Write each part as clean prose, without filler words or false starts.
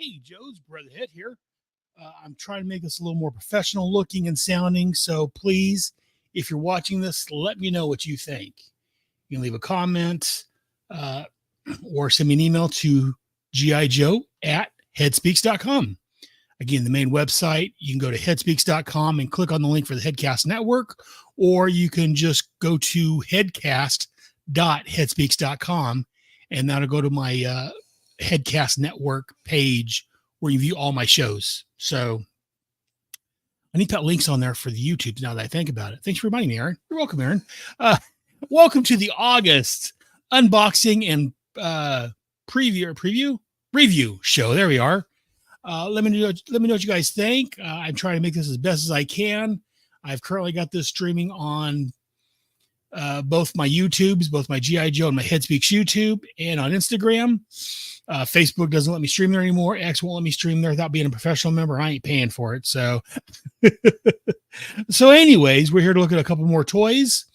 Hey, Joe's Brother Head here. I'm trying to make this a little more professional looking and sounding. So please, if you're watching this, let me know what you think. You can leave a comment uh, or send me an email to gijoe@headspeaks.com. Again, the main website, you can go to headspeaks.com and click on the link for the Headcast Network, or you can just go to headcast.headspeaks.com, and that'll go to my Headcast Network page where you view all my shows. So I need to put links on there for the YouTube now that I think about it. Thanks for reminding me, Aaron. You're welcome, Aaron. Welcome to the August unboxing and review show. There we are. Let me know what you guys think. I'm trying to make this as best as I can. I've currently got this streaming on both my YouTubes, both my G.I. Joe and my Headspeaks YouTube, and on Instagram. Facebook doesn't let me stream there anymore. X won't let me stream there without being a professional member. I ain't paying for it. So, anyways, we're here to look at a couple more toys.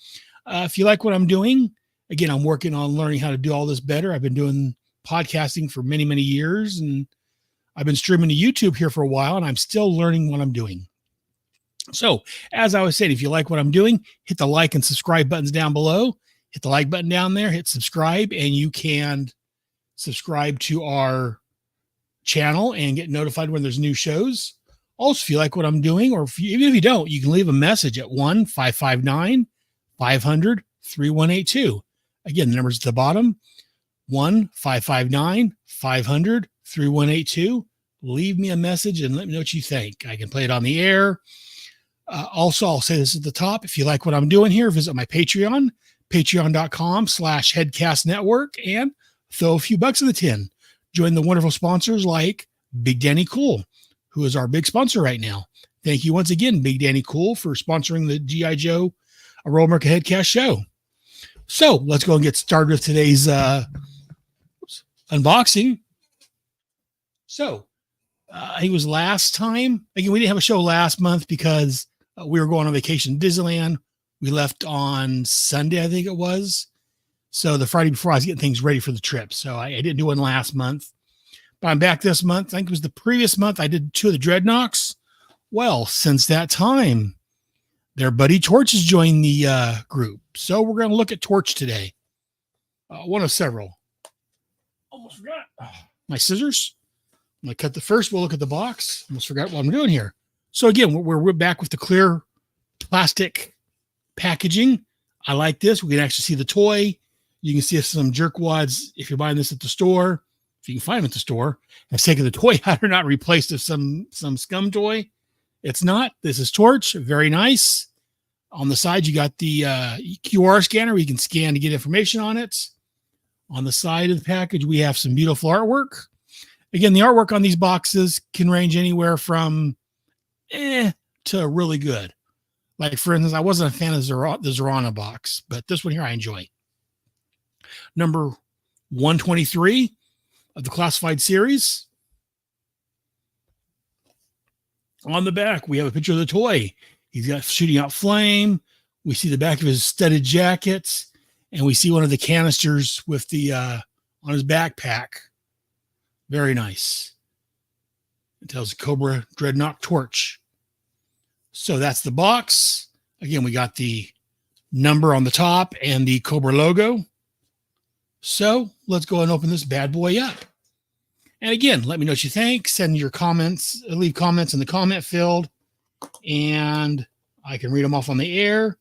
If you like what I'm doing, again, I'm working on learning how to do all this better. I've been doing podcasting for many, many years, and I've been streaming to YouTube here for a while, and I'm still learning what I'm doing. So, as I was saying, if you like what I'm doing, hit the like and subscribe buttons down below. Hit the like button down there, hit subscribe, and you can subscribe to our channel and get notified when there's new shows. Also, if you like what I'm doing, or even if you don't, you can leave a message at 1-559-500-3182. Again, the number's at the bottom, 1-559-500-3182. Leave me a message and let me know what you think. I can play it on the air. Also, I'll say this at the top. If you like what I'm doing here, visit my Patreon, patreon.com/headcastnetwork, and throw a few bucks in the tin. Join the wonderful sponsors like Big Danny Cool, who is our big sponsor right now. Thank you once again, Big Danny Cool, for sponsoring the G.I. Joe Royal America Headcast show. So let's go and get started with today's unboxing. So I think it was last time. Again, we didn't have a show last month because we were going on vacation to Disneyland. We left on Sunday, I think it was. So the Friday before, I was getting things ready for the trip. So I didn't do one last month. But I'm back this month. I think it was the previous month I did 2 of the Dreadnoks. Well, since that time, their buddy Torch has joined the group. So we're going to look at Torch today. One of several. Almost forgot. My scissors. I'm going to cut the first. We'll look at the box. Almost forgot what I'm doing here. So again, we're back with the clear plastic packaging. I like this. We can actually see the toy. You can see some jerkwads, if you're buying this at the store, if you can find them at the store, have taken the toy out or not replaced with some scum toy. It's not. This is Torch. Very nice. On the side, you got the QR scanner where you can scan to get information on it. On the side of the package, we have some beautiful artwork. Again, the artwork on these boxes can range anywhere from to really good. Like, for instance, I wasn't a fan of the Zartan box, but this one here I enjoy. Number 123 of the classified series. On the back, we have a picture of the toy. He's got shooting out flame. We see the back of his studded jacket, and we see one of the canisters with the on his backpack. Very nice. It tells Cobra Dreadnought Torch. So that's the box. Again, we got the number on the top and the Cobra logo. So let's go and open this bad boy up. And again, let me know what you think. Send your comments, leave comments in the comment field, and I can read them off on the air.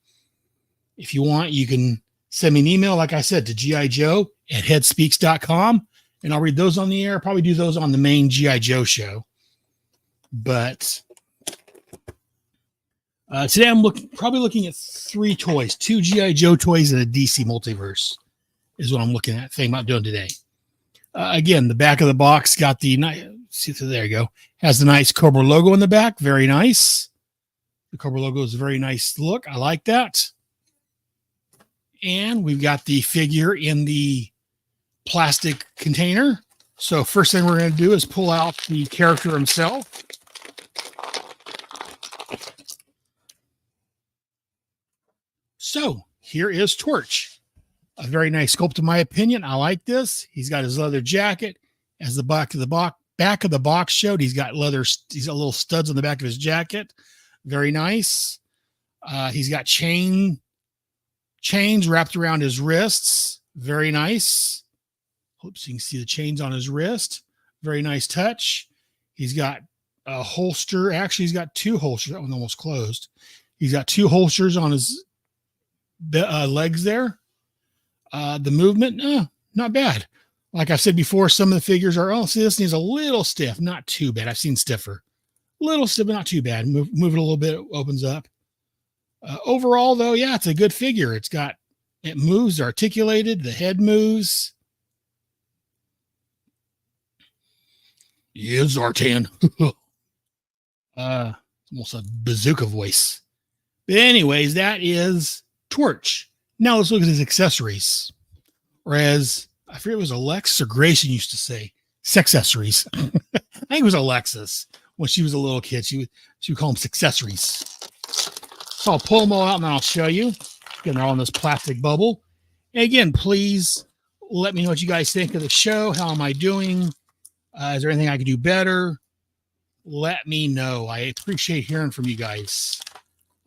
If you want, you can send me an email, like I said, to gijoe@headspeaks.com, and I'll read those on the air. Probably do those on the main G.I. Joe show. But today I'm probably looking at 3 toys, 2 G.I. Joe toys and a DC Multiverse is what I'm looking at, thinking about doing today. Again, the back of the box got the nice, there you go, has the nice Cobra logo in the back. Very nice. The Cobra logo is a very nice look. I like that. And we've got the figure in the plastic container. So first thing we're going to do is pull out the character himself. So here is Torch. A very nice sculpt, in my opinion. I like this. He's got his leather jacket. As the back of the back of the box showed. He's got little studs on the back of his jacket. Very nice. He's got chains wrapped around his wrists. Very nice. Hope you can see the chains on his wrist. Very nice touch. He's got a holster. Actually, he's got two holsters. That one almost closed. He's got two holsters on his legs there. The movement, not bad. Like I said before, some of the figures are, see, this needs a little stiff. Not too bad. I've seen stiffer. Little stiff, but not too bad. Move it a little bit, it opens up. Overall, though, yeah, it's a good figure. It moves, articulated. The head moves. Yeah, Zartan. Almost a bazooka voice. But anyways, that is Torch. Now let's look at his accessories. Or as, I forget if it was Alexis or Grayson used to say, sexcessories. I think it was Alexis. When she was a little kid, she would call them sexcessories. So I'll pull them all out and I'll show you. Again, they're all in this plastic bubble. And again, please let me know what you guys think of the show. How am I doing? Is there anything I could do better? Let me know. I appreciate hearing from you guys.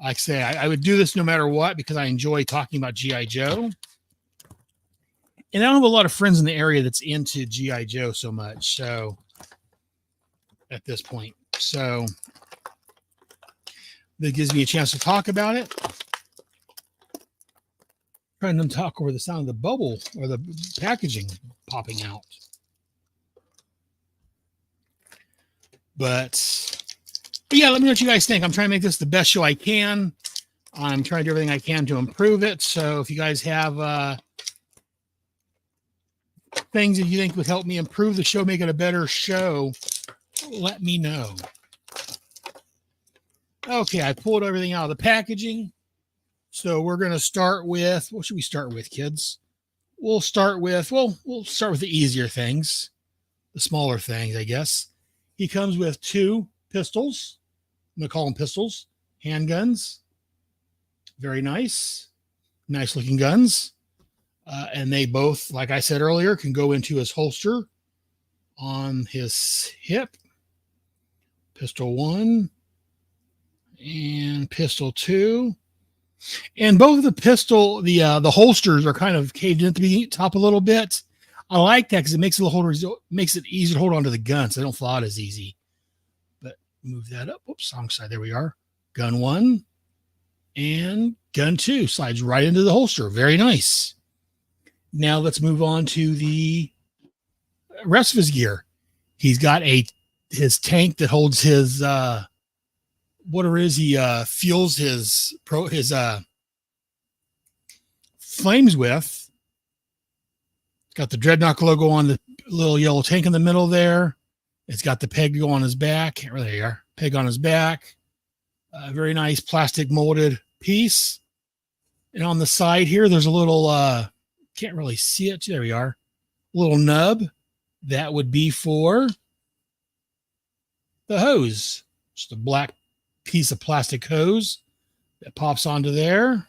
Like I say, I would do this no matter what because I enjoy talking about G.I. Joe. And I don't have a lot of friends in the area that's into G.I. Joe so much. So at this point. So that gives me a chance to talk about it. Trying to talk over the sound of the bubble or the packaging popping out. But yeah, let me know what you guys think. I'm trying to make this the best show I can. I'm trying to do everything I can to improve it. So if you guys have things that you think would help me improve the show, make it a better show, let me know. Okay, I pulled everything out of the packaging. So we're going to start with, what should we start with, kids? We'll start with the easier things, the smaller things, I guess. He comes with two pistols. I'm going to call them pistols, handguns. Very nice. Nice looking guns. And they both, like I said earlier, can go into his holster on his hip. Pistol 1 and pistol 2. And both of the holsters are kind of caved in at the top a little bit. I like that because it makes it easier to hold onto the gun so they don't fall out as easy. But move that up. Whoops, wrong side. There we are. Gun 1 and gun 2 slides right into the holster. Very nice. Now let's move on to the rest of his gear. He's got his tank that holds his whatever it is he fuels his flames with. Got the Dreadnought logo on the little yellow tank in the middle there. It's got the peg on his back. There you are. Peg on his back. Very nice plastic molded piece. And on the side here, there's a little, can't really see it. There we are. Little nub. That would be for the hose. Just a black piece of plastic hose that pops onto there.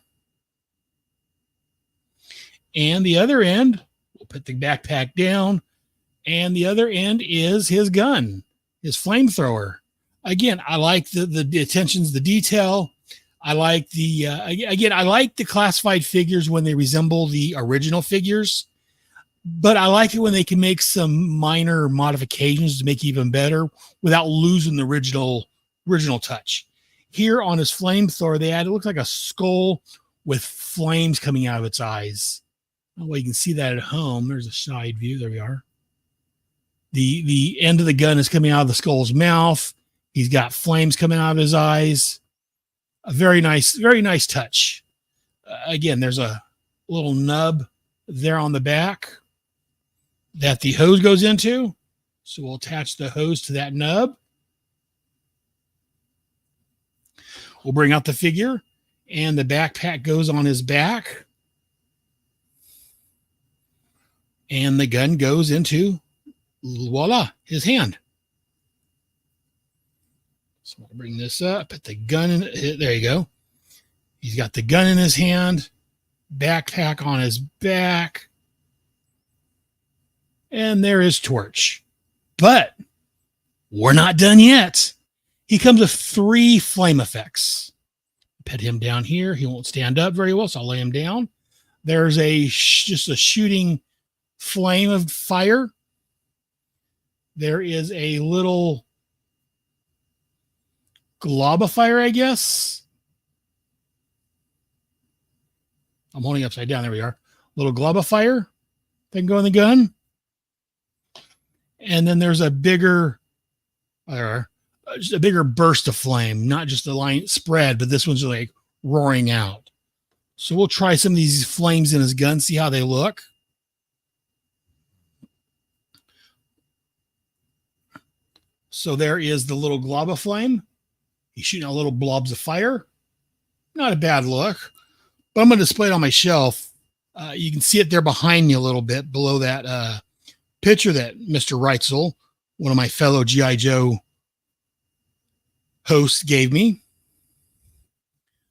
And the other end, we'll put the backpack down, and the other end is his gun, his flamethrower. Again, I like the attentions, the detail. I like I like the classified figures when they resemble the original figures, but I like it when they can make some minor modifications to make it even better without losing the original touch. Here on his flamethrower, it looks like a skull with flames coming out of its eyes. Well, you can see that at home. There's a side view. There we are. The end of the gun is coming out of the skull's mouth. He's got flames coming out of his eyes. A very nice touch. Again, there's a little nub there on the back that the hose goes into. So we'll attach the hose to that nub. We'll bring out the figure, and the backpack goes on his back. And the gun goes into, voila, his hand. So I'll bring this up, put the gun in. There you go. He's got the gun in his hand, backpack on his back. And there is Torch. But We're not done yet. He comes with 3 flame effects. Put him down here. He won't stand up very well, so I'll lay him down. There's just a shooting flame of fire. There is a little glob of fire, I guess. I'm holding upside down. There we are. Little glob of fire that can go in the gun. And then there's a bigger burst of flame, not just a line spread, but this one's like roaring out. So we'll try some of these flames in his gun, see how they look. So there is the little glob of flame. He's shooting out little blobs of fire. Not a bad look, but I'm going to display it on my shelf. You can see it there behind me a little bit below that picture that Mr. Reitzel, one of my fellow G.I. Joe hosts, gave me.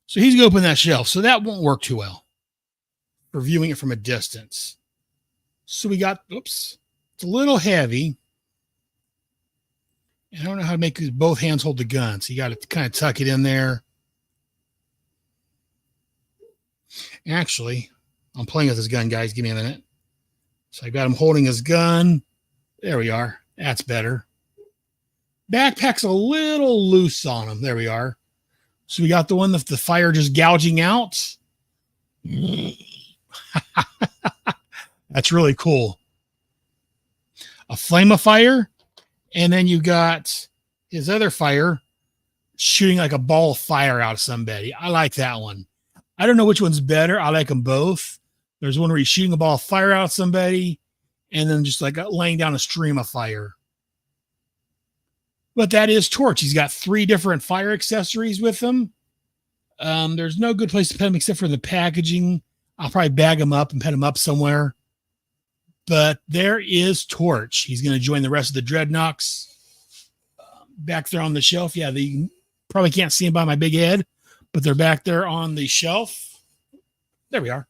So he's going to open that shelf. So that won't work too well for viewing it from a distance. So we got, oops, it's a little heavy. I don't know how to make both hands hold the gun. So you got to kind of tuck it in there. Actually, I'm playing with this gun, guys. Give me a minute. So I got him holding his gun. There we are. That's better. Backpack's a little loose on him. There we are. So we got the one with the fire just gouging out. That's really cool. A flame of fire. And then you got his other fire shooting like a ball of fire out of somebody. I like that one. I don't know which one's better. I like them both. There's one where he's shooting a ball of fire out of somebody and then just like laying down a stream of fire. But that is Torch. He's got 3 different fire accessories with him. There's no good place to put him except for the packaging. I'll probably bag him up and put him up somewhere. But there is Torch. He's going to join the rest of the Dreadnoks back there on the shelf. Yeah, you probably can't see him by my big head, but they're back there on the shelf. There we are.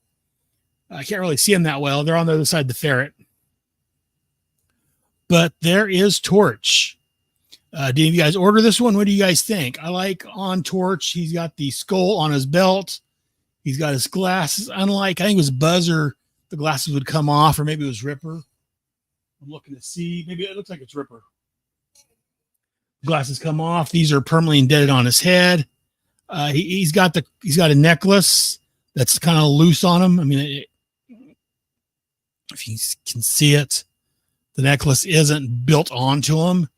I can't really see them that well. They're on the other side of the ferret. But there is Torch. Did you guys order this one? What do you guys think? I like on Torch. He's got the skull on his belt. He's got his glasses. Unlike, I think it was Buzzer, the glasses would come off, or maybe it was Ripper. I'm looking to see. Maybe it looks like it's Ripper. Glasses come off. These are permanently indebted on his head. He's got a necklace that's kind of loose on him. I mean, if you can see it, the necklace isn't built onto him.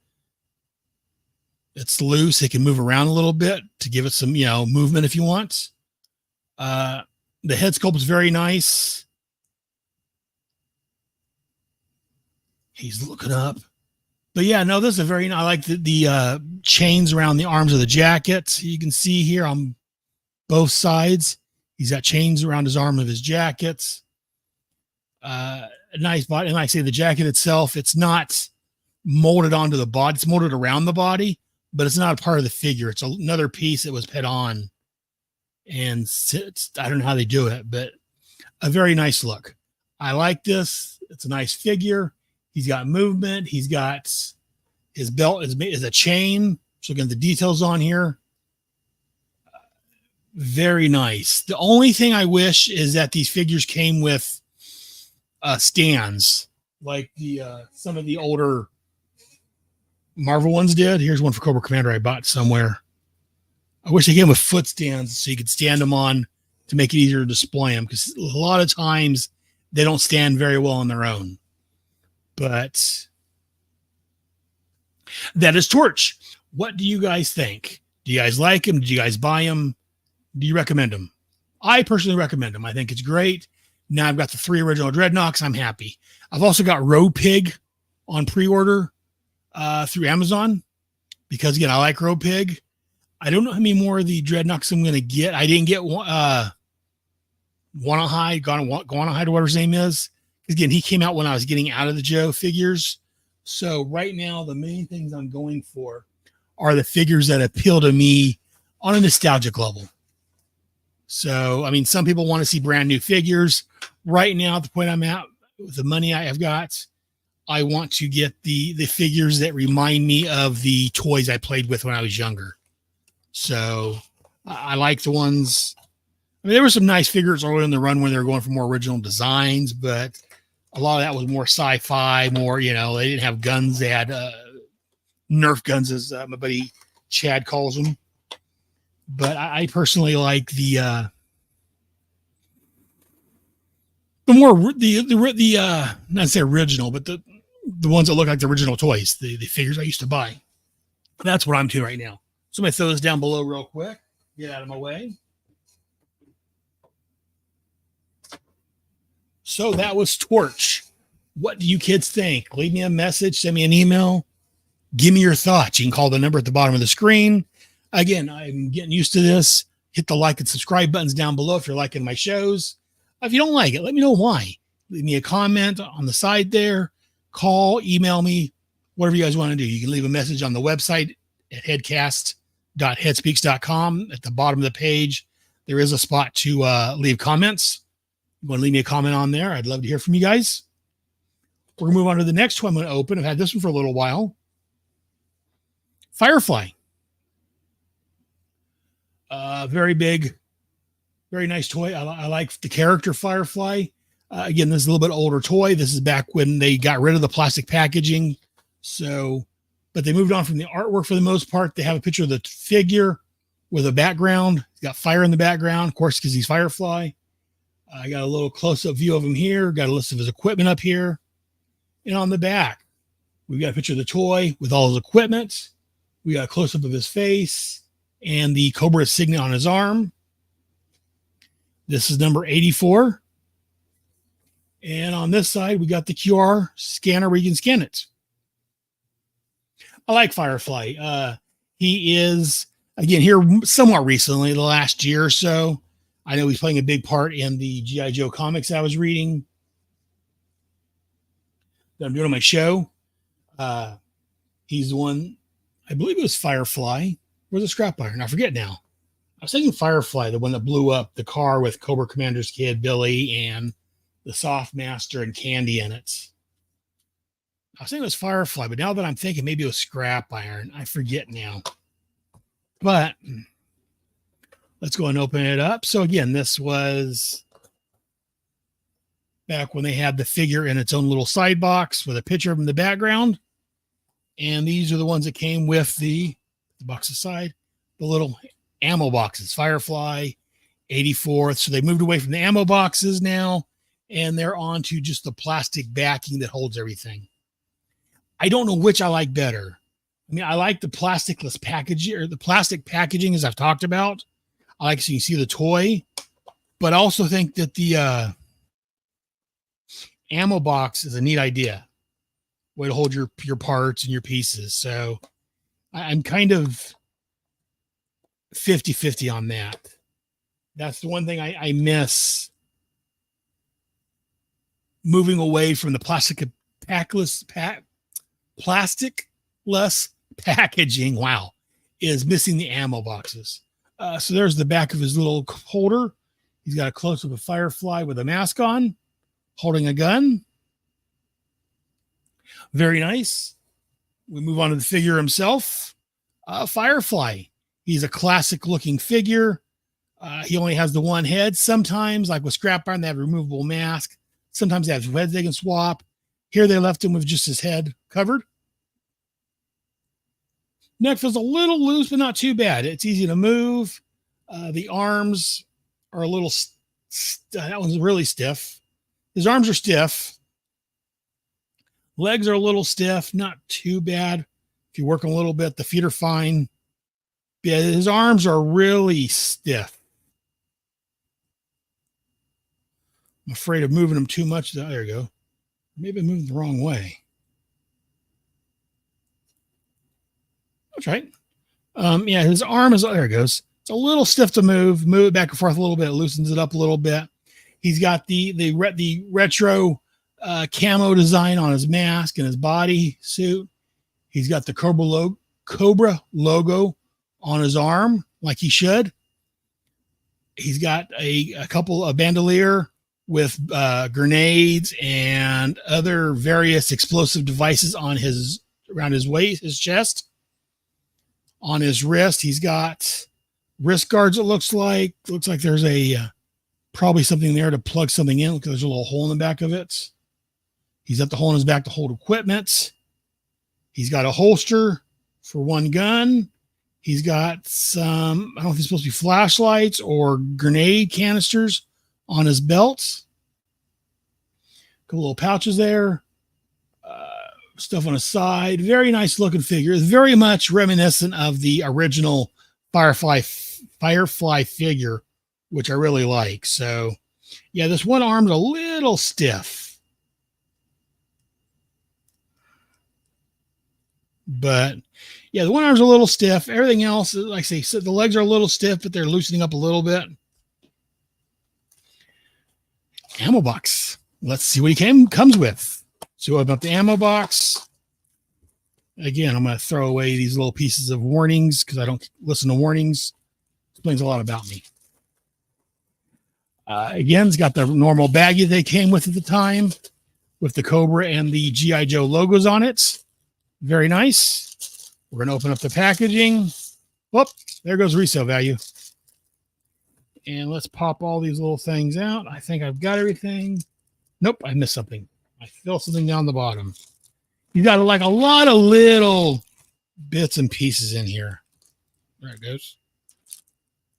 It's loose. It can move around a little bit to give it some, movement if you want. The head sculpt is very nice. He's looking up. But yeah, no, this is I like the chains around the arms of the jacket. You can see here on both sides. He's got chains around his arm of his jacket. A nice body. And like I say, the jacket itself, it's not molded onto the body. It's molded around the body, but it's not a part of the figure. It's another piece that was put on. And I don't know how they do it, but a very nice look. I like this. It's a nice figure. He's got movement. He's got his belt is a chain. So again, the details on here. Very nice. The only thing I wish is that these figures came with stands like some of the older Marvel ones did. Here's one for Cobra Commander I bought somewhere. I wish they came with foot stands so you could stand them on to make it easier to display them, because a lot of times they don't stand very well on their own. But that is Torch. What do you guys think? Do you guys like him? Did you guys buy him? Do you recommend him? I personally recommend him. I think it's great. Now I've got the 3 original Dreadnoks. I'm happy. I've also got Road Pig on pre-order through Amazon because, again, I like Road Pig. I don't know how many more of the Dreadnoks I'm going to get. I didn't get Guanahide, or whatever his name is. Again, he came out when I was getting out of the Joe figures. So right now, the main things I'm going for are the figures that appeal to me on a nostalgic level. So, I mean, some people want to see brand new figures. Right now, at the point I'm at, with the money I have got, I want to get the figures that remind me of the toys I played with when I was younger. So I like the ones. I mean, there were some nice figures early in the run when they were going for more original designs, but a lot of that was more sci-fi, more, they didn't have guns. They had Nerf guns, as my buddy Chad calls them. But I personally like the not say original, but the ones that look like the original toys, the figures I used to buy. That's what I'm doing right now. So I'm going to throw this down below real quick. Get out of my way. So that was Torch. What do you kids think? Leave me a message, send me an email. Give me your thoughts. You can call the number at the bottom of the screen. Again, I'm getting used to this. Hit the like and subscribe buttons down below if you're liking my shows. If you don't like it, let me know why. Leave me a comment on the side there. Call, email me, whatever you guys want to do. You can leave a message on the website at headcast.headspeaks.com. At the bottom of the page, there is a spot to leave comments. You want to leave me a comment on there? I'd love to hear from you guys. We're going to move on to the next one I'm going to open. I've had this one for a little while. Firefly. Very big, very nice toy. I like the character Firefly. Again, this is a little bit older toy. This is back when they got rid of the plastic packaging. But they moved on from the artwork for the most part. They have a picture of the figure with a background. He's got fire in the background, of course, because he's Firefly. I got a little close-up view of him here. Got a list of his equipment up here. And on the back, we've got a picture of the toy with all his equipment. We got a close-up of his face and the Cobra signet on his arm. This is number 84. And on this side, we got the QR scanner where you can scan it. I like Firefly. He is, again, here somewhat recently, the last year or so. I know he's playing a big part in the G.I. Joe comics I was reading that I'm doing on my show. He's the one, I believe it was Firefly. Where's the scrap iron? I forget now. I was thinking Firefly, the one that blew up the car with Cobra Commander's kid, Billy, and the Soft Master and Candy in it. I was thinking it was Firefly, but now that I'm thinking maybe it was scrap iron, I forget now. But let's go and open it up. So again, this was back when they had the figure in its own little side box with a picture of him in the background. And these are the ones that came with the box aside, the little ammo boxes, Firefly, 84th. So they moved away from the ammo boxes now, and they're on to just the plastic backing that holds everything. I don't know which I like better. I mean, I like the plasticless packaging, or the plastic packaging, as I've talked about. I like so you can see the toy, but I also think that the ammo box is a neat idea. Way to hold your parts and your pieces. So I'm kind of 50-50 on that. That's the one thing I miss. Moving away from the plasticless packaging, wow, is missing the ammo boxes. So there's the back of his little holder. He's got a close-up of Firefly with a mask on, holding a gun. Very nice. We move on to the figure himself. Firefly. He's a classic-looking figure. He only has the one head. Sometimes, like with Scrap Iron, they have a removable mask. Sometimes they have heads they can swap. Here they left him with just his head covered. Neck feels a little loose, but not too bad. It's easy to move. The arms are a little, that one's really stiff. His arms are stiff. Legs are a little stiff, not too bad. If you work a little bit, the feet are fine. Yeah, his arms are really stiff. I'm afraid of moving them too much. There you go. Maybe I'm moving the wrong way. That's right. Yeah, his arm is, there it goes. It's a little stiff to move. Move it back and forth a little bit. It loosens it up a little bit. He's got the retro camo design on his mask and his body suit. He's got the Cobra logo on his arm, like he should. He's got a bandolier with grenades and other various explosive devices on his around his waist, his chest. On his wrist, he's got wrist guards. It looks like there's a probably something there to plug something in. Look, there's a little hole in the back of it. He's got the hole in his back to hold equipment. He's got a holster for one gun. He's got some, I don't know if it's supposed to be flashlights or grenade canisters on his belt. A couple little pouches there. Stuff on his side. Very nice looking figure. It's very much reminiscent of the original Firefly figure, which I really like. So, yeah, this one arm's a little stiff. But, yeah, the one arm's a little stiff. Everything else, like I say, so the legs are a little stiff, but they're loosening up a little bit. Ammo box. Let's see what he comes with. So open up the ammo box. Again, I'm going to throw away these little pieces of warnings because I don't listen to warnings. Explains a lot about me. Again, it's got the normal baggie they came with at the time with the Cobra and the G.I. Joe logos on it. Very nice. We're going to open up the packaging. Whoop, there goes resale value. And let's pop all these little things out. I think I've got everything. Nope, I missed something. I fell something down the bottom. You got like a lot of little bits and pieces in here. There it goes.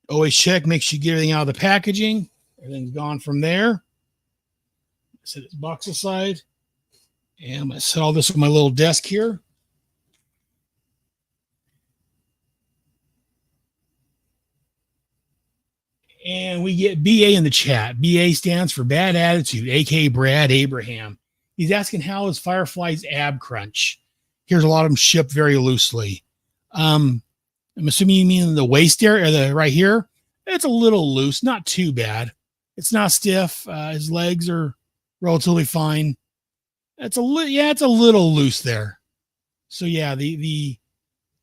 Always check, make sure you get everything out of the packaging. Everything's gone from there. Set this box aside. And I'm going to set all this on my little desk here. And we get BA in the chat. BA stands for Bad Attitude, a.k.a. Brad Abraham. He's asking, how is Firefly's ab crunch? Here's a lot of them shipped very loosely. I'm assuming you mean the waist area, or the right here. It's a little loose, not too bad. It's not stiff. His legs are relatively fine. It's a little loose there. So yeah, the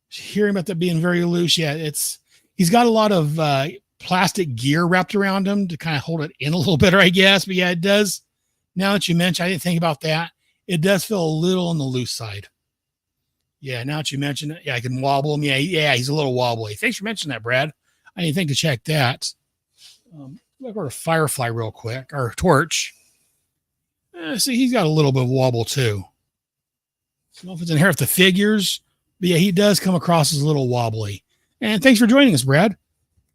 hearing about that being very loose, yeah, he's got a lot of plastic gear wrapped around him to kind of hold it in a little better, I guess. But yeah, it does. Now that you mentioned, I didn't think about that. It does feel a little on the loose side. Yeah, now that you mention it, yeah, I can wobble him. Yeah, he's a little wobbly. Thanks for mentioning that, Brad. I didn't think to check that. Let's go to Firefly real quick, or Torch. See, he's got a little bit of wobble too. I don't know if it's inherent with the figures, but yeah, he does come across as a little wobbly. And thanks for joining us, Brad.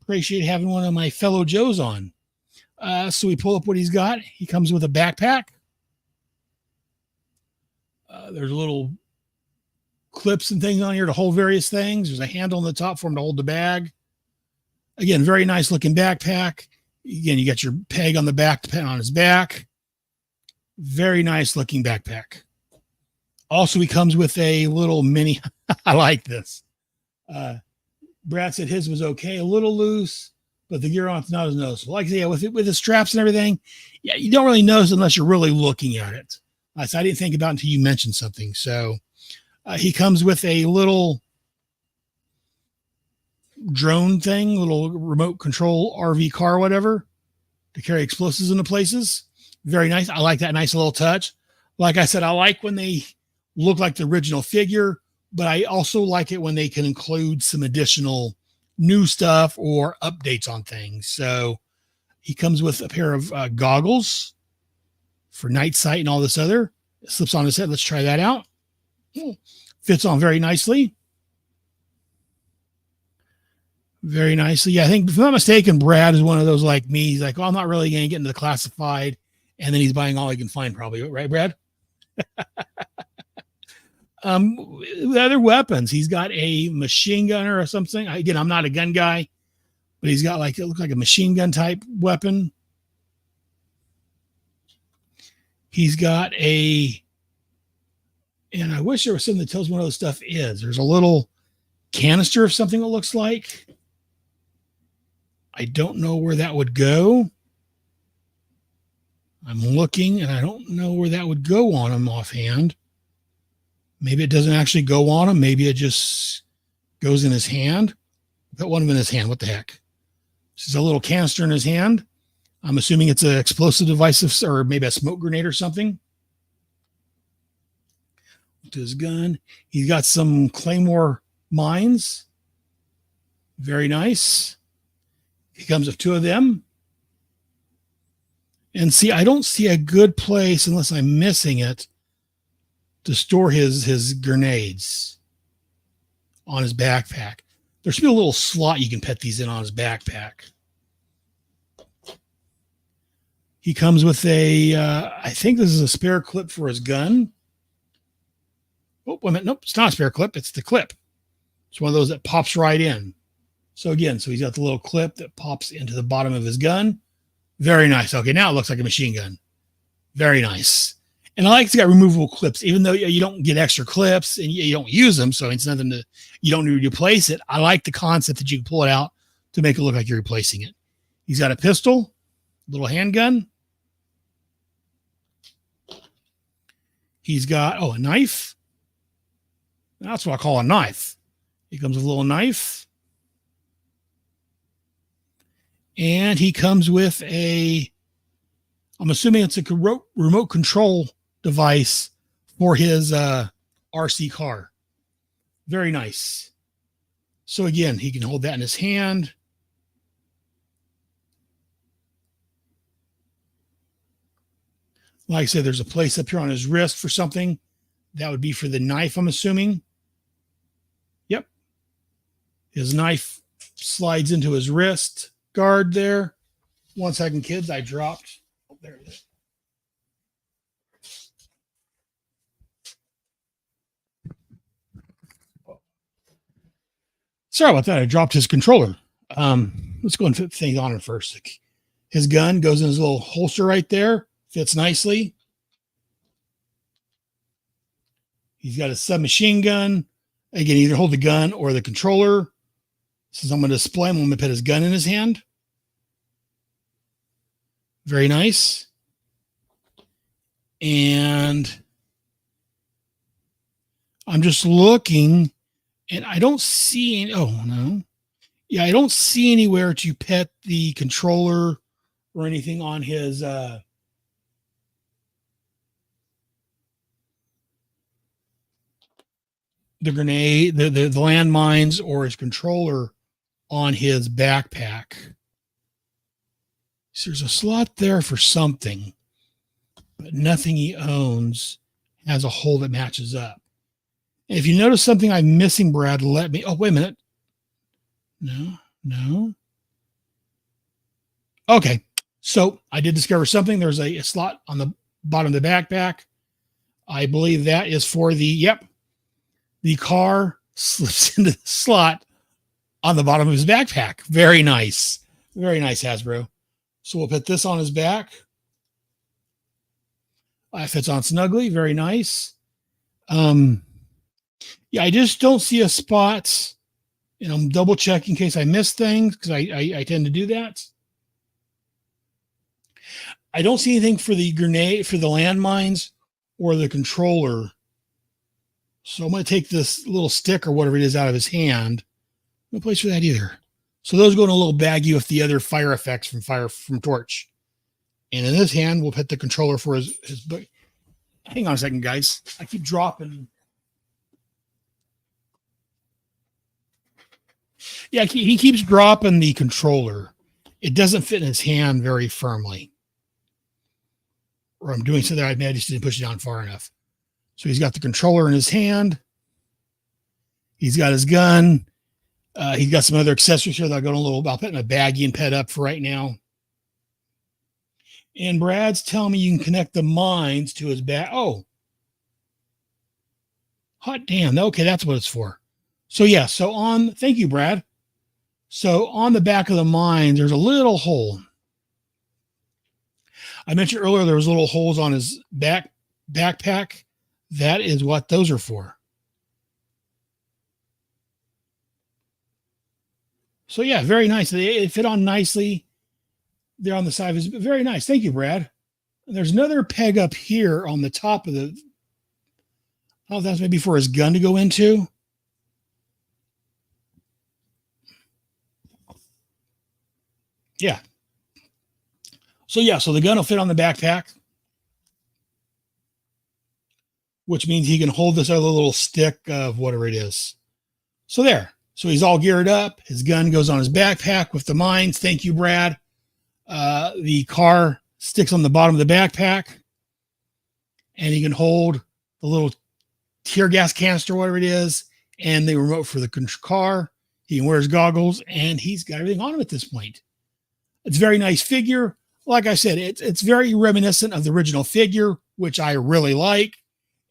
Appreciate having one of my fellow Joes on. So we pull up what he's got. He comes with a backpack. There's little clips and things on here to hold various things. There's a handle on the top for him to hold the bag. Again, very nice looking backpack. Again, you got your peg on the back to put on his back. Very nice looking backpack. Also, he comes with a little mini. I like this. Brad said his was okay, a little loose, but the gear on it's not as noticeable. Like I say, with the straps and everything, yeah, you don't really notice unless you're really looking at it. So I didn't think about it until you mentioned something. So he comes with a little drone thing, little remote control RV car, whatever, to carry explosives into places. Very nice. I like that nice little touch. Like I said, I like when they look like the original figure, but I also like it when they can include some additional new stuff or updates on things. So he comes with a pair of goggles for night sight and all this other. It slips on his head. Let's try that out. Fits on very nicely. Very nicely. Yeah, I think, if I'm not mistaken, Brad is one of those like me. He's like, oh, I'm not really going to get into the classified. And then he's buying all he can find, probably. Right, Brad? The other weapons, he's got a machine gunner or something. Again, I'm not a gun guy, but he's got it looks like a machine gun type weapon. He's got and I wish there was something that tells me what other stuff is. There's a little canister of something it looks like. I don't know where that would go. I'm looking and I don't know where that would go on him offhand. Maybe it doesn't actually go on him. Maybe it just goes in his hand. Put one of them in his hand. What the heck? This is a little canister in his hand. I'm assuming it's an explosive device or maybe a smoke grenade or something. To his gun. He's got some Claymore mines. Very nice. He comes with 2 of them. And see, I don't see a good place, unless I'm missing it, to store his grenades on his backpack. There should be a little slot you can put these in on his backpack. He comes with I think this is a spare clip for his gun. Oh, wait a minute. Nope, it's not a spare clip. It's the clip. It's one of those that pops right in. So again, he's got the little clip that pops into the bottom of his gun. Very nice. Okay, now it looks like a machine gun. Very nice. And I like it's got removable clips, even though you don't get extra clips and you don't use them. So it's nothing you don't need to replace it. I like the concept that you can pull it out to make it look like you're replacing it. He's got a pistol, little handgun. He's got, a knife. That's what I call a knife. He comes with a little knife. And he comes with I'm assuming it's a remote control device for his RC car. Very nice. So again, he can hold that in his hand. Like I said, there's a place up here on his wrist for something. That would be for the knife, I'm assuming. Yep. His knife slides into his wrist guard there. 1 second, kids. I dropped. Oh, there it is. Sorry about that. I dropped his controller. Let's go and fit things on it first. His gun goes in his little holster right there. Fits nicely. He's got a submachine gun. Again, either hold the gun or the controller. Since I'm going to display him, I'm going to put his gun in his hand. Very nice. And I'm just looking, and I don't see any. Oh, no. Yeah, I don't see anywhere to pet the controller or anything on his the grenade, the landmines, or his controller on his backpack. So there's a slot there for something, but nothing he owns has a hole that matches up. And if you notice something I'm missing, Brad, let me. Oh, wait a minute. No. Okay. So I did discover something. There's a slot on the bottom of the backpack. I believe that is for the car slips into the slot on the bottom of his backpack. Very nice. Very nice, Hasbro. So we'll put this on his back. It fits on snugly. Very nice. I just don't see a spot, and I'm double checking in case I miss things, because I tend to do that. I don't see anything for the grenade, for the landmines, or the controller. So I'm going to take this little stick or whatever it is out of his hand. No place for that either. So those go in a little baggie with the other fire effects from Torch. And in this hand, we'll put the controller for his book. Hang on a second, guys. I keep dropping. Yeah, he keeps dropping the controller. It doesn't fit in his hand very firmly. Or I'm doing something I just didn't push it down far enough. So he's got the controller in his hand. He's got his gun. He's got some other accessories here that I'll put in a baggie and pet up for right now. And Brad's telling me you can connect the mines to his back. Oh, hot damn. Okay, that's what it's for. So yeah, thank you, Brad. So on the back of the mines, there's a little hole. I mentioned earlier there was little holes on his backpack. That is what those are for. So yeah, very nice. They fit on nicely. They're on the side of his. Very nice. Thank you, Brad. And there's another peg up here on the top of the. Oh, that's maybe for his gun to go into. Yeah. So the gun will fit on the backpack, which means he can hold this other little stick of whatever it is. So there. So he's all geared up. His gun goes on his backpack with the mines. Thank you, Brad. The car sticks on the bottom of the backpack, and he can hold the little tear gas canister, whatever it is, and the remote for the car. He can wear his goggles, and he's got everything on him at this point. It's a very nice figure. Like I said, it's very reminiscent of the original figure, which I really like.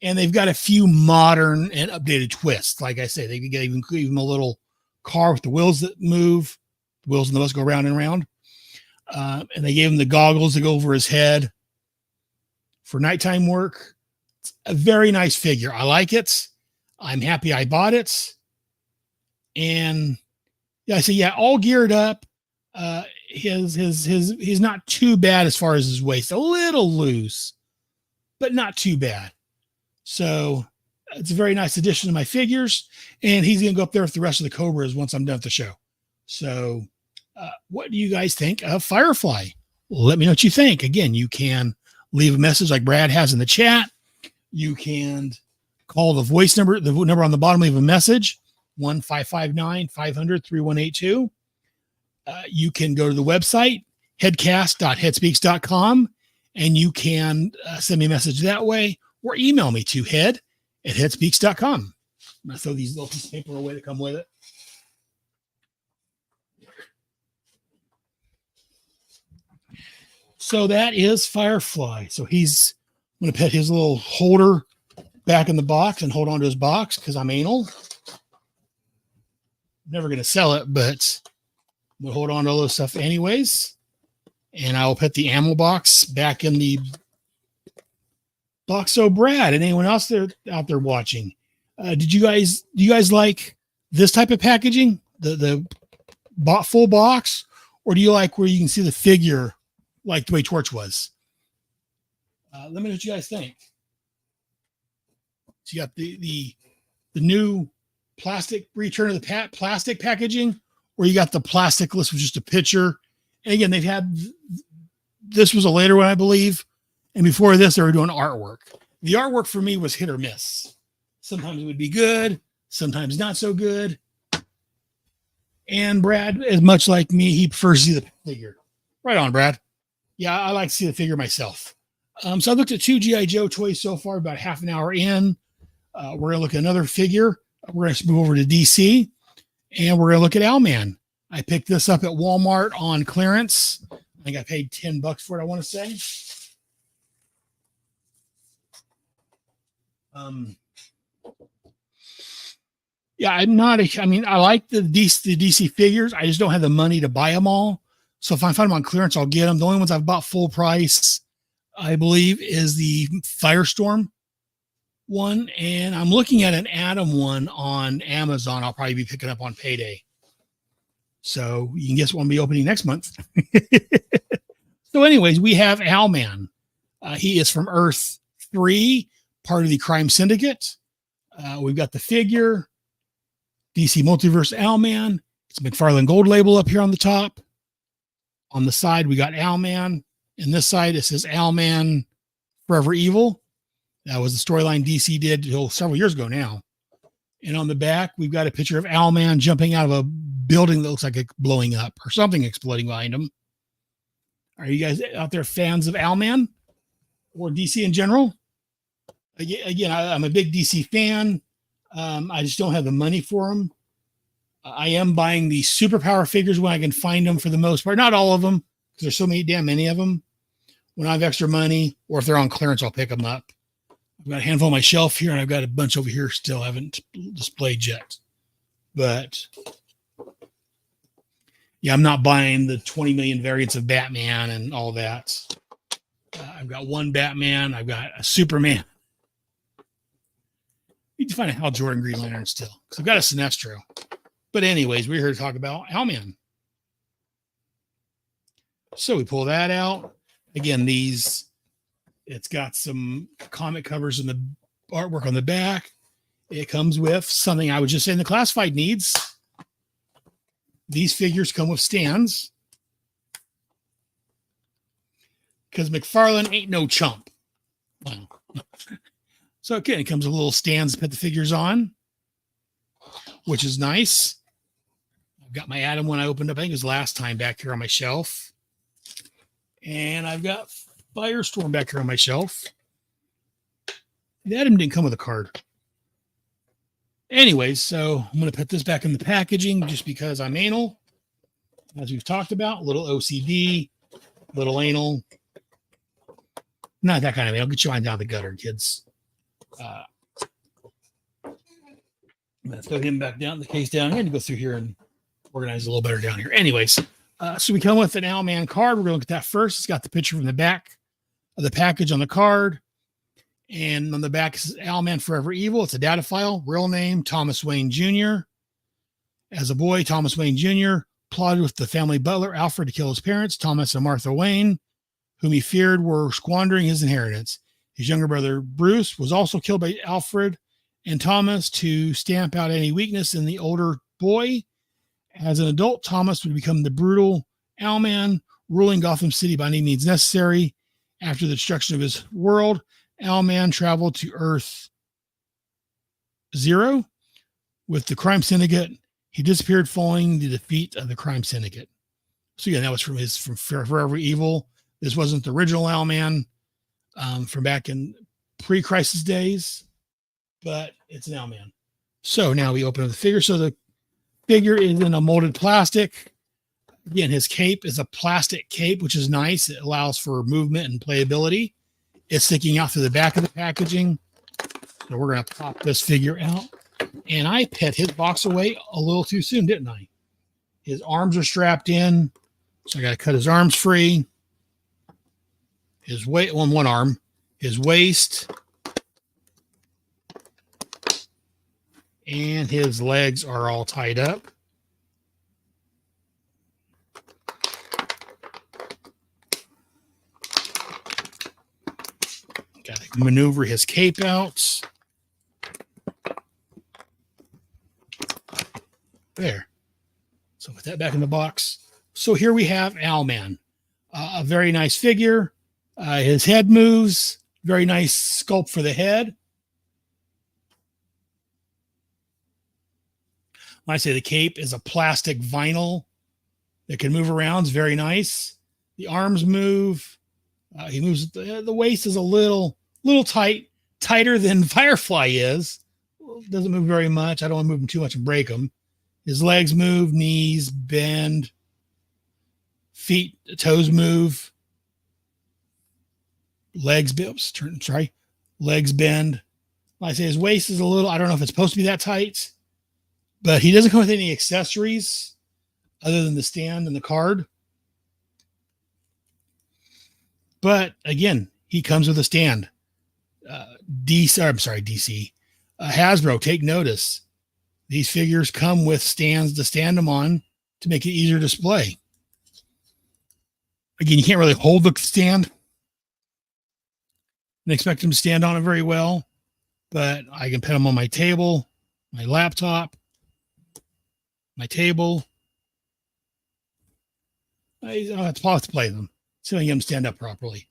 And they've got a few modern and updated twists. Like I say, they can even include him a little car with the wheels that move. The wheels on the bus go round and round. And they gave him the goggles to go over his head for nighttime work. It's a very nice figure. I like it. I'm happy I bought it. And yeah, so yeah, all geared up. He's not too bad as far as his waist. A little loose, but not too bad. So it's a very nice addition to my figures, and he's going to go up there with the rest of the Cobras once I'm done with the show. So what do you guys think of Firefly? Let me know what you think. Again, you can leave a message like Brad has in the chat. You can call the voice number, the number on the bottom, leave a message, 1-559-500-3182. You can go to the website, headcast.headspeaks.com, and you can send me a message that way, or email me to head@headspeaks.com. I'm going to throw these little pieces of paper away that come with it. So that is Firefly. So I'm going to put his little holder back in the box and hold on to his box because I'm anal. Never going to sell it, but I'm going to hold on to all this stuff anyways. And I'll put the ammo box back in the box. So Brad and anyone else out there watching, do you guys like this type of packaging, the full box, or do you like where you can see the figure like the way Torch was? Let me know what you guys think. So you got the new plastic return of the plastic packaging, or you got the plasticless with just a picture. And again, this was a later one, I believe. And before this, they were doing artwork. The artwork for me was hit or miss. Sometimes it would be good, sometimes not so good. And Brad, as much like me, he prefers to see the figure. Right on, Brad. Yeah, I like to see the figure myself. So I looked at 2 G.I. Joe toys so far, about half an hour in. We're going to look at another figure. We're going to move over to DC, and we're going to look at Owlman. I picked this up at Walmart on clearance. I think I paid $10 for it, I want to say. Yeah, I like the DC figures. I just don't have the money to buy them all. So if I find them on clearance, I'll get them. The only ones I've bought full price, I believe, is the Firestorm one. And I'm looking at an Atom one on Amazon. I'll probably be picking up on payday. So you can guess what I'll be opening next month. So anyways, we have Owlman. He is from Earth 3, part of the Crime Syndicate. We've got the figure, DC Multiverse Owlman. It's a McFarlane Gold label up here on the top. On the side, we got Owlman. In this side, it says Owlman Forever Evil. That was the storyline DC did several years ago now. And on the back, we've got a picture of Owlman jumping out of a building that looks like it's blowing up or something exploding behind him. Are you guys out there fans of Owlman or DC in general? Again, I'm a big DC fan. I just don't have the money for them. I am buying the superpower figures when I can find them for the most part. Not all of them, because there's so many of them. When I have extra money, or if they're on clearance, I'll pick them up. I've got a handful on my shelf here, and I've got a bunch over here still I haven't displayed yet. But yeah, I'm not buying the 20 million variants of Batman and all that. I've got one Batman. I've got a Superman. I need to find a Hal Jordan Green Lantern still, because I've got a Sinestro. But anyways, we're here to talk about Owlman. So we pull that out. Again, it's got some comic covers and the artwork on the back. It comes with something I would just say in the classified needs. These figures come with stands. because McFarlane ain't no chump. Wow. So again, it comes with little stands to put the figures on, which is nice. I've got my Adam one I opened up, I think it was last time, back here on my shelf. And I've got Firestorm back here on my shelf. The Adam didn't come with a card. Anyways, so I'm going to put this back in the packaging just because I'm anal. As we've talked about, a little OCD, a little anal. Not that kind of anal. Get your mind down the gutter, kids. Let's throw him back down, the case down here, and go through here and organize a little better down here. Anyways, so we come with an Owlman card. We're going to look at that first. It's got the picture from the back of the package on the card. And on the back is Owlman Forever Evil. It's a data file. Real name, Thomas Wayne Jr. As a boy, Thomas Wayne Jr. plotted with the family butler, Alfred, to kill his parents, Thomas and Martha Wayne, whom he feared were squandering his inheritance. His younger brother, Bruce, was also killed by Alfred and Thomas to stamp out any weakness in the older boy. As an adult, Thomas would become the brutal Owlman, ruling Gotham City by any means necessary. After the destruction of his world, Owlman traveled to Earth Zero with the crime syndicate. He disappeared following the defeat of the crime syndicate. So yeah, that was from Forever Evil. This wasn't the original Owlman from back in pre-crisis days, but it's an Owlman. So now we open up the figure. So the figure is in a molded plastic. Again, his cape is a plastic cape, which is nice. It allows for movement and playability. It's sticking out through the back of the packaging. So we're going to pop this figure out. And I put his box away a little too soon, didn't I? His arms are strapped in. So I got to cut his arms free. His weight on one arm, his waist, and his legs are all tied up. Got to maneuver his cape out. There. So put that back in the box. So here we have Owlman, a very nice figure. His head moves. Very nice sculpt for the head. When I say the cape is a plastic vinyl that can move around, it's very nice. The arms move. He moves. The waist is a little tighter than Firefly is. Doesn't move very much. I don't want to move him too much and break him. His legs move, knees bend, feet, toes move. Legs bend. Legs bend. Like I say, his waist is a little, I don't know if it's supposed to be that tight, but he doesn't come with any accessories other than the stand and the card. But again, he comes with a stand. DC. Hasbro, take notice. These figures come with stands to stand them on to make it easier to display. Again, you can't really hold the stand and expect him to stand on it very well, but I can put him on my table, my laptop, my table. I don't have to play them, so I can get him stand up properly.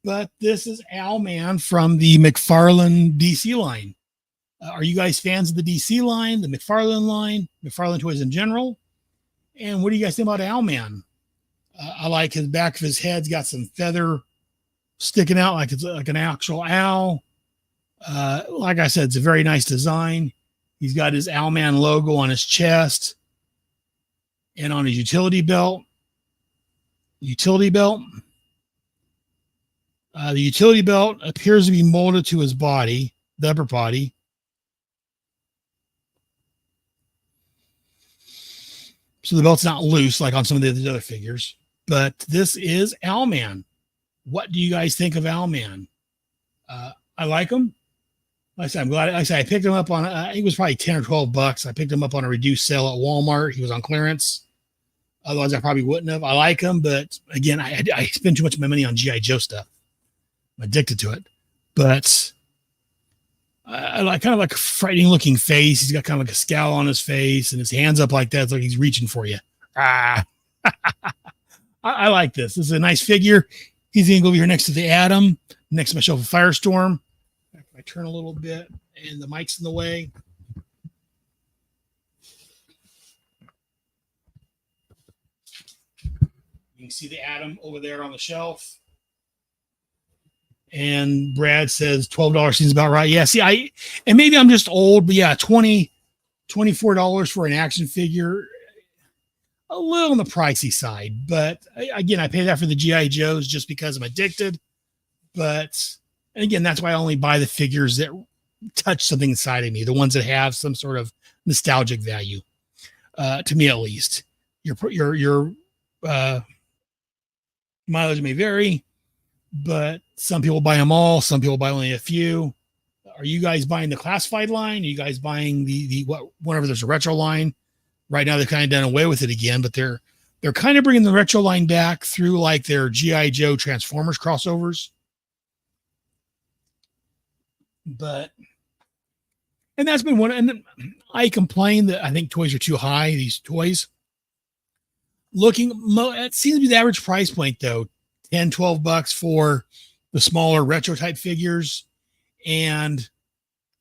But this is Owlman from the McFarlane DC line. Are you guys fans of the DC line, the McFarlane line, McFarlane toys in general? And what do you guys think about Owlman? I like his back of his head's got some feather sticking out like it's like an actual owl. Like I said, it's a very nice design. He's got his Owlman logo on his chest and on his utility belt. The utility belt appears to be molded to his body, the upper body. So the belt's not loose like on some of the other figures. But this is Owlman. What do you guys think of Owlman? I like him. Like I said, I'm glad. Like I said, I picked him up on. I think it was probably $10 or $12. I picked him up on a reduced sale at Walmart. He was on clearance. Otherwise, I probably wouldn't have. I like him, but again, I spend too much of my money on GI Joe stuff. I'm addicted to it. But I like kind of like a frightening looking face. He's got kind of like a scowl on his face, and his hands up like that. It's like he's reaching for you. I like this. This is a nice figure. He's going to go over here next to the Atom, next to my shelf of Firestorm. If I turn a little bit and the mic's in the way. You can see the Atom over there on the shelf. And Brad says $12 seems about right. Yeah, see, and maybe I'm just old, but yeah, $24 for an action figure, a little on the pricey side. But again, I pay that for the G.I. Joes just because I'm addicted. But and again, that's why I only buy the figures that touch something inside of me, the ones that have some sort of nostalgic value, to me at least. Your mileage may vary, but some people buy them all. Some people buy only a few. Are you guys buying the classified line? Are you guys buying whenever there's a retro line? Right now, they've kind of done away with it again, but they're kind of bringing the retro line back through like their G.I. Joe Transformers crossovers. And that's been one. And I complain that I think toys are too high. These toys it seems to be the average price point though, $10-12 for the smaller retro type figures and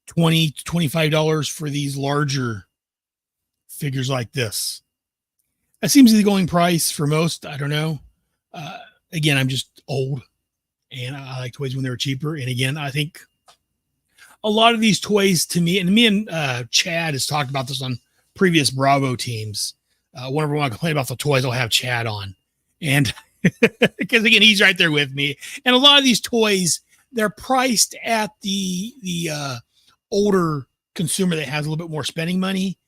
$20-25 for these larger figures like this. That seems to be the going price for most. I don't know. Again, I'm just old and I like toys when they were cheaper. And again, I think a lot of these toys to me and Chad has talked about this on previous Bravo teams. Whenever I want to complain about the toys, I'll have Chad on. And because again, he's right there with me. And a lot of these toys, they're priced at the older consumer that has a little bit more spending money.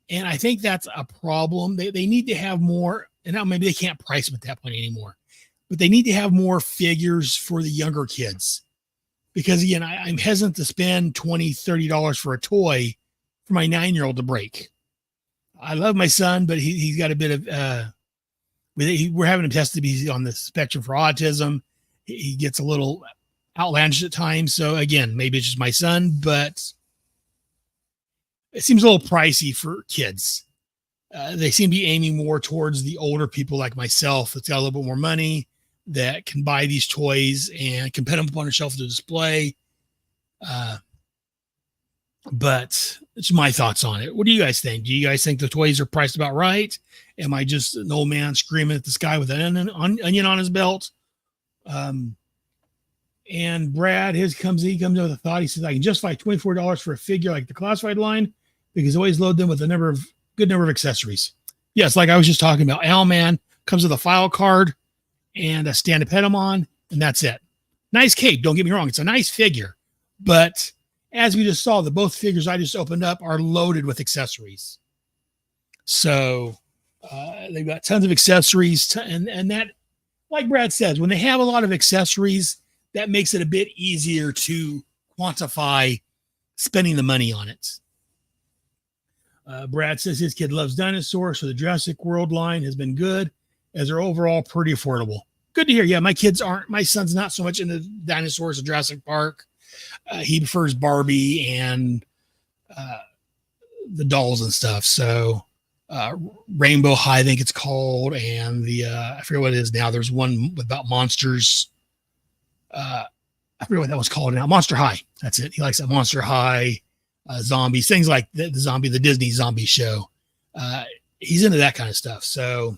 And I think that's a problem. They need to have more, and now maybe they can't price them at that point anymore, but they need to have more figures for the younger kids. Because again, I'm hesitant to spend $20-30 for a toy for my 9-year-old to break. I love my son, but he's got a bit of, we're having him tested to be on the spectrum for autism. He gets a little outlandish at times. So again, maybe it's just my son, but it seems a little pricey for kids. They seem to be aiming more towards the older people like myself that's got a little bit more money that can buy these toys and can put them up on a shelf to display. But it's my thoughts on it. What do you guys think? Do you guys think the toys are priced about right? Am I just an old man screaming at the sky with an onion on his belt? And Brad, he comes in with a thought. He says, I can justify $24 for a figure like the classified line because I always load them with a good number of accessories. Yes, like I was just talking about, Owlman comes with a file card and a stand to pet him on, and that's it. Nice cape, don't get me wrong. It's a nice figure. But as we just saw, the both figures I just opened up are loaded with accessories. So they've got tons of accessories. And that, like Brad says, when they have a lot of accessories, that makes it a bit easier to quantify spending the money on it. Brad says his kid loves dinosaurs, so the Jurassic World line has been good, as they're overall pretty affordable. Good to hear. Yeah, my son's not so much into dinosaurs or Jurassic Park. He prefers Barbie and the dolls and stuff. So Rainbow High, I think it's called, and I forget what it is now. There's one about monsters. I forget what that was called now. Monster High. That's it. He likes that Monster High, zombies, things like the Disney zombie show. He's into that kind of stuff. So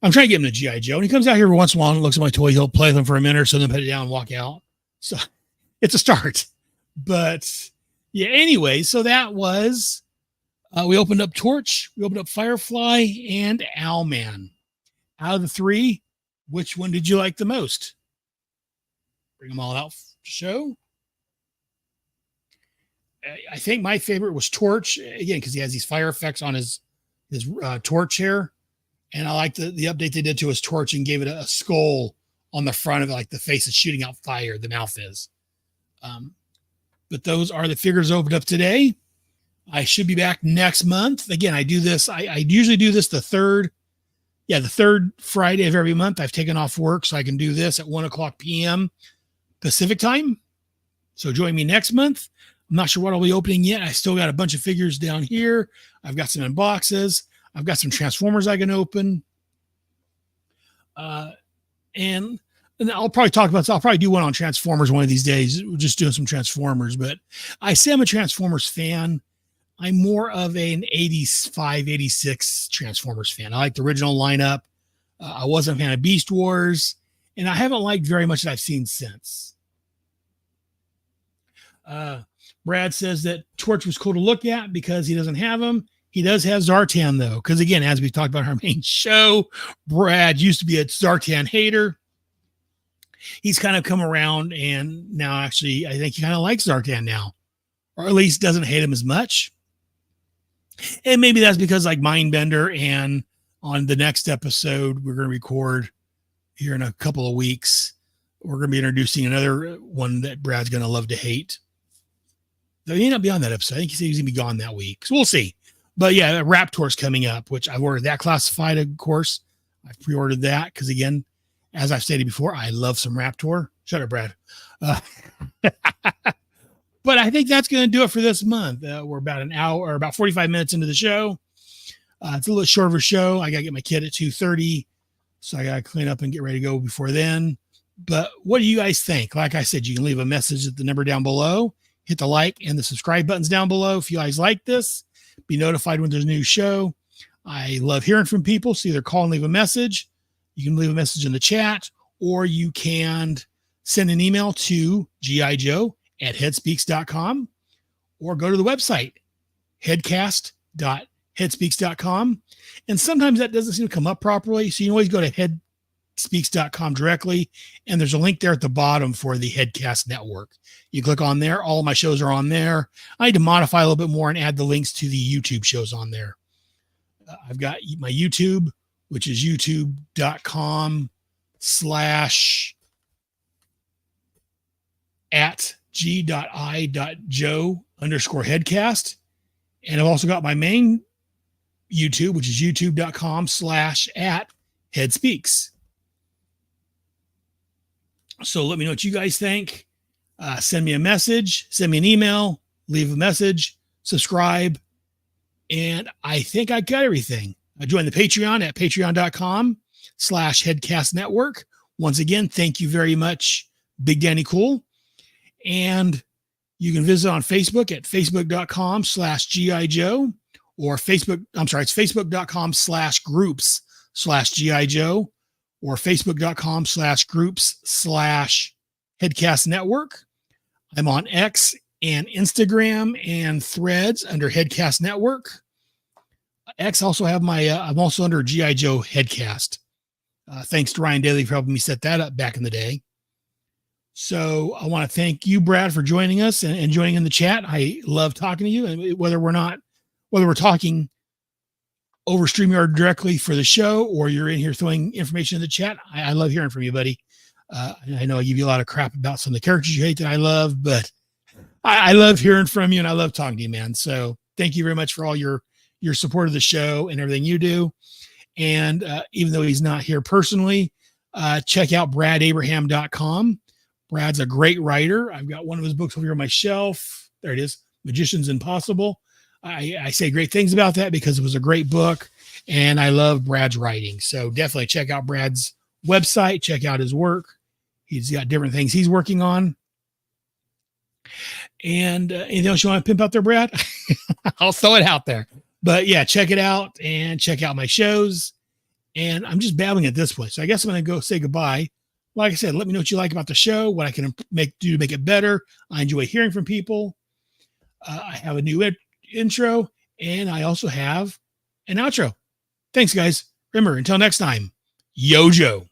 I'm trying to get him to G.I. Joe. And he comes out here every once in a while and looks at my toys. He'll play with them for a minute or so, then put it down and walk out. So it's a start. But yeah, anyway, so that was, we opened up Torch, we opened up Firefly, and Owlman. Out of the three, which one did you like the most? Bring them all out to show. I think my favorite was Torch, again, because he has these fire effects on his torch hair. And I like the update they did to his torch and gave it a skull on the front of it, like the face is shooting out fire, the mouth is. But those are the figures opened up today. I should be back next month. Again, I do this. I usually do this the third Friday of every month. I've taken off work so I can do this at 1:00 p.m. Pacific time. So join me next month. I'm not sure what I'll be opening yet. I still got a bunch of figures down here. I've got some in boxes. I've got some Transformers I can open. And I'll probably talk about this. I'll probably do one on Transformers one of these days. We're just doing some Transformers, but I say I'm a Transformers fan. I'm more of an 85, 86 Transformers fan. I like the original lineup. I wasn't a fan of Beast Wars, and I haven't liked very much that I've seen since. Brad says that Torch was cool to look at because he doesn't have him. He does have Zartan, though, because, again, as we talked about our main show, Brad used to be a Zartan hater. He's kind of come around, and now actually I think he kind of likes Zartan now, or at least doesn't hate him as much. And maybe that's because like Mindbender, and on the next episode we're going to record here in a couple of weeks, we're going to be introducing another one that Brad's going to love to hate. Though he may not be on that episode. I think he said he's going to be gone that week. So we'll see. But yeah, Raptor's coming up, which I've ordered that classified, of course. I've pre-ordered that because, again, as I've stated before, I love some Raptor. Shut up, Brad. But I think that's going to do it for this month. We're about an hour or about 45 minutes into the show. It's a little short of a show. I got to get my kid at 2:30. So I got to clean up and get ready to go before then. But what do you guys think? Like I said, you can leave a message at the number down below. Hit the like and the subscribe buttons down below. If you guys like this, be notified when there's a new show. I love hearing from people. So either call and leave a message. You can leave a message in the chat, or you can send an email to gijoe@headspeaks.com, or go to the website, headcast.headspeaks.com. And sometimes that doesn't seem to come up properly. So you can always go to headspeaks.com directly. And there's a link there at the bottom for the Headcast network. You click on there. All of my shows are on there. I need to modify a little bit more and add the links to the YouTube shows on there. I've got my YouTube, which is youtube.com/@g.i.joe_headcast. And I've also got my main YouTube, which is youtube.com/@headspeaks. So let me know what you guys think. Send me a message, send me an email, leave a message, subscribe. And I think I got everything. Join the Patreon at patreon.com/Headcast Network. Once again, thank you very much, Big Danny Cool. And you can visit on Facebook at facebook.com/GIJoe, or it's facebook.com/groups/GIJoe, or facebook.com/groups/Headcast Network. I'm on X and Instagram and Threads under Headcast Network. X also have I'm also under G.I. Joe Headcast. Thanks to Ryan Daly for helping me set that up back in the day. So I want to thank you, Brad, for joining us and joining in the chat. I love talking to you, and whether we're talking over StreamYard directly for the show, or you're in here throwing information in the chat, I love hearing from you, buddy. I know I give you a lot of crap about some of the characters you hate that I love, but I love hearing from you, and I love talking to you, man. So thank you very much for all your support of the show and everything you do. And even though he's not here personally, check out bradabraham.com. Brad's a great writer. I've got one of his books over here on my shelf. There it is, Magician's Impossible. I say great things about that because it was a great book, and I love Brad's writing. So definitely check out Brad's website, check out his work. He's got different things he's working on. And anything else you want to pimp out there, Brad? I'll throw it out there. But yeah, check it out and check out my shows. And I'm just babbling at this point. So I guess I'm going to go say goodbye. Like I said, let me know what you like about the show, what I can do to make it better. I enjoy hearing from people. I have a new intro, and I also have an outro. Thanks, guys. Remember, until next time, Yo Joe.